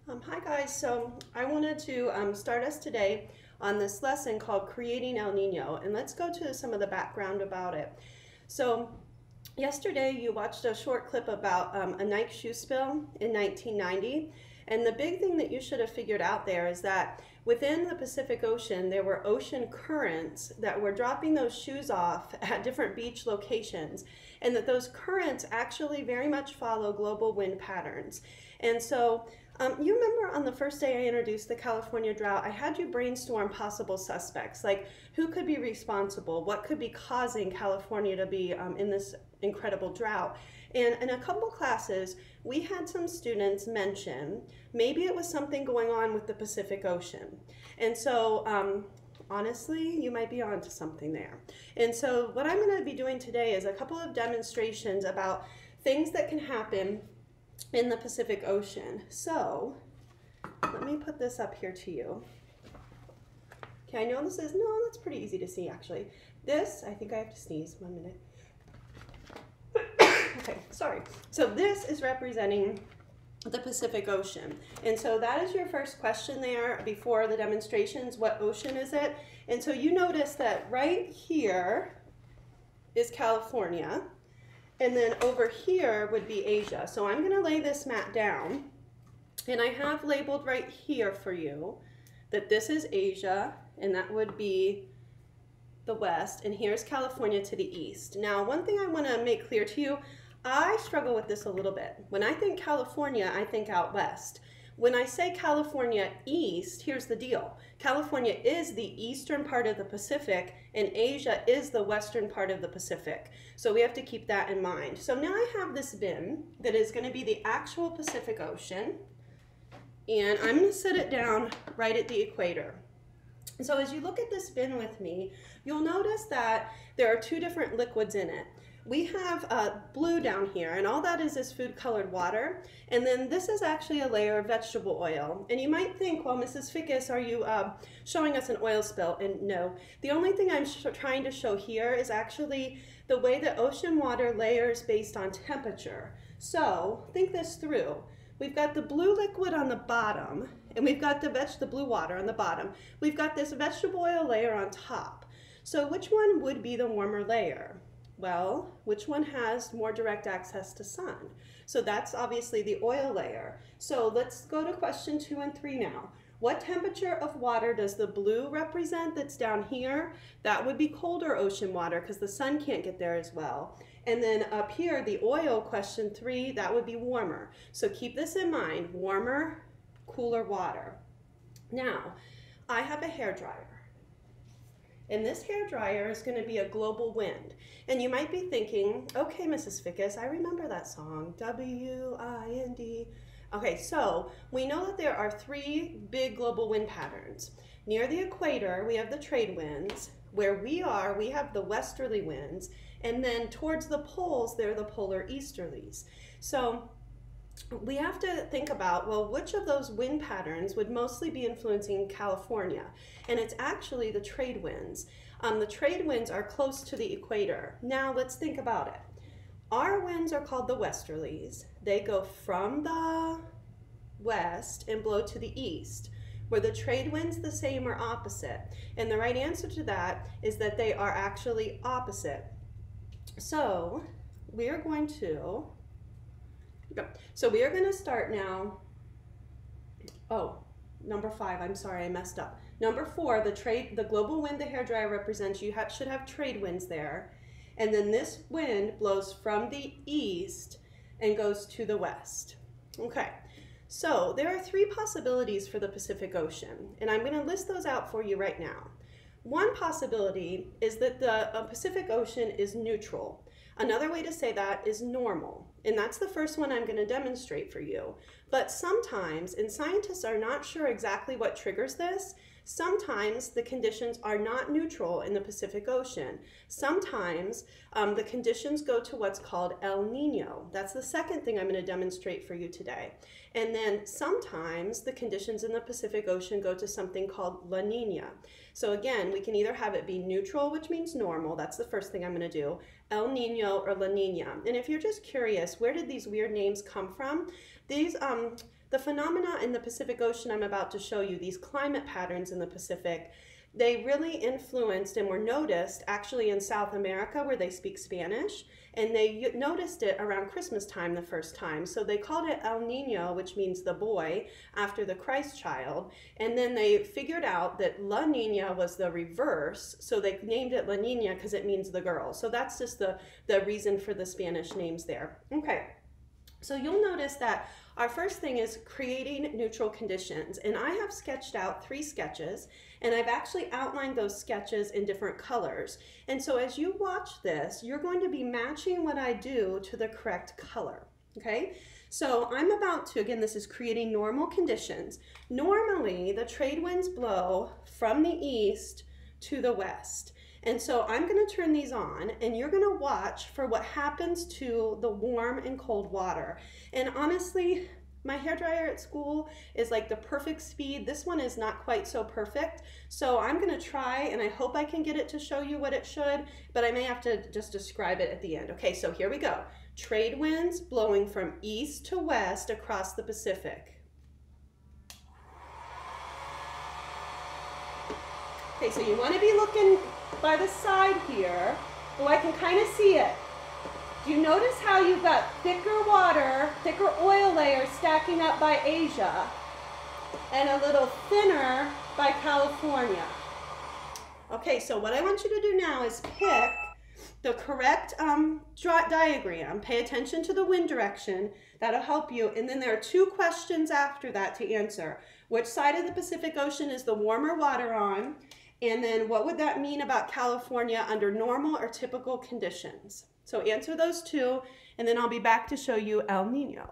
Hi guys, so I wanted to start us today on this lesson called Creating El Nino, and let's go to some of the background about it. So yesterday you watched a short clip about a Nike shoe spill in 1990, and the big thing that you should have figured out there is that within the Pacific Ocean there were ocean currents that were dropping those shoes off at different beach locations, and that those currents actually very much follow global wind patterns. And so you remember on the first day I introduced the California drought, I had you brainstorm possible suspects, like who could be responsible, what could be causing California to be in this incredible drought. And in a couple classes, we had some students mention maybe it was something going on with the Pacific Ocean. And so honestly, you might be onto something there. And so what I'm going to be doing today is a couple of demonstrations about things that can happen in the Pacific Ocean. So let me put this up here to you. Okay, I know this is, no, that's pretty easy to see actually. This, I think I have to sneeze, 1 minute. Okay, sorry. So this is representing the Pacific Ocean. And so that is your first question there before the demonstrations. What ocean is it? And so you notice that right here is California. And then over here would be Asia. So I'm going to lay this map down, and I have labeled right here for you that this is Asia, and that would be the west, and here's California to the east. Now, one thing I want to make clear to you, I struggle with this a little bit. When I think California, I think out west. When I say California east, here's the deal. California is the eastern part of the Pacific, and Asia is the western part of the Pacific. So we have to keep that in mind. So now I have this bin that is going to be the actual Pacific Ocean, and I'm going to set it down right at the equator. So as you look at this bin with me, you'll notice that there are two different liquids in it. We have blue down here, and all that is food-colored water. And then this is actually a layer of vegetable oil. And you might think, well, Mrs. Fickus, are you showing us an oil spill? And no, the only thing I'm trying to show here is actually the way the ocean water layers based on temperature. So think this through. We've got the blue liquid on the bottom, and we've got the blue water on the bottom. We've got this vegetable oil layer on top. So which one would be the warmer layer? Well, which one has more direct access to sun? So that's obviously the oil layer. So let's go to question 2 and 3 now. What temperature of water does the blue represent that's down here? That would be colder ocean water because the sun can't get there as well. And then up here, the oil, question 3, that would be warmer. So keep this in mind, warmer, cooler water. Now, I have a hairdryer. And this hairdryer is going to be a global wind. And you might be thinking, okay, Mrs. Fickus, I remember that song, W-I-N-D. Okay, so we know that there are 3 big global wind patterns. Near the equator, we have the trade winds. Where we are, we have the westerly winds. And then towards the poles, they're the polar easterlies. So we have to think about, well, which of those wind patterns would mostly be influencing California? And it's actually the trade winds. The trade winds are close to the equator. Now let's think about it. Our winds are called the westerlies. They go from the west and blow to the east. Were the trade winds the same or opposite? And the right answer to that is that they are actually opposite. So we are going to start now. Oh, number 5, I'm sorry, I messed up. Number 4, the global wind the hairdryer represents, you should have trade winds there. And then this wind blows from the east and goes to the west. Okay, so there are 3 possibilities for the Pacific Ocean, and I'm going to list those out for you right now. One possibility is that the Pacific Ocean is neutral. Another way to say that is normal, and that's the first one I'm going to demonstrate for you. But sometimes, and scientists are not sure exactly what triggers this, sometimes the conditions are not neutral in the Pacific Ocean. Sometimes the conditions go to what's called El Nino. That's the second thing I'm going to demonstrate for you today. And then sometimes the conditions in the Pacific Ocean go to something called La Nina. So again, we can either have it be neutral, which means normal, that's the first thing I'm going to do, El Nino or La Nina. And if you're just curious, where did these weird names come from? These the phenomena in the Pacific Ocean I'm about to show you, these climate patterns in the Pacific, they really influenced and were noticed actually in South America where they speak Spanish, and they noticed it around Christmas time the first time. So they called it El Niño, which means the boy, after the Christ child. And then they figured out that La Niña was the reverse, so they named it La Niña because it means the girl. So that's just the reason for the Spanish names there. Okay, so you'll notice that our first thing is creating neutral conditions, and I have sketched out 3 sketches, and I've actually outlined those sketches in different colors. And so as you watch this, you're going to be matching what I do to the correct color, okay? So I'm about to, again, this is creating normal conditions. Normally, the trade winds blow from the east to the west. And so I'm going to turn these on, and you're going to watch for what happens to the warm and cold water. And honestly, my hairdryer at school is like the perfect speed. This one is not quite so perfect. So I'm going to try, and I hope I can get it to show you what it should, but I may have to just describe it at the end. Okay, so here we go. Trade winds blowing from east to west across the Pacific. Okay, so you want to be looking by the side here. Oh, I can kind of see it. Do you notice how you've got thicker water, thicker oil layers stacking up by Asia, and a little thinner by California? Okay, so what I want you to do now is pick the correct diagram. Pay attention to the wind direction. That'll help you. And then there are 2 questions after that to answer. Which side of the Pacific Ocean is the warmer water on? And then what would that mean about California under normal or typical conditions? So answer those 2, and then I'll be back to show you El Niño.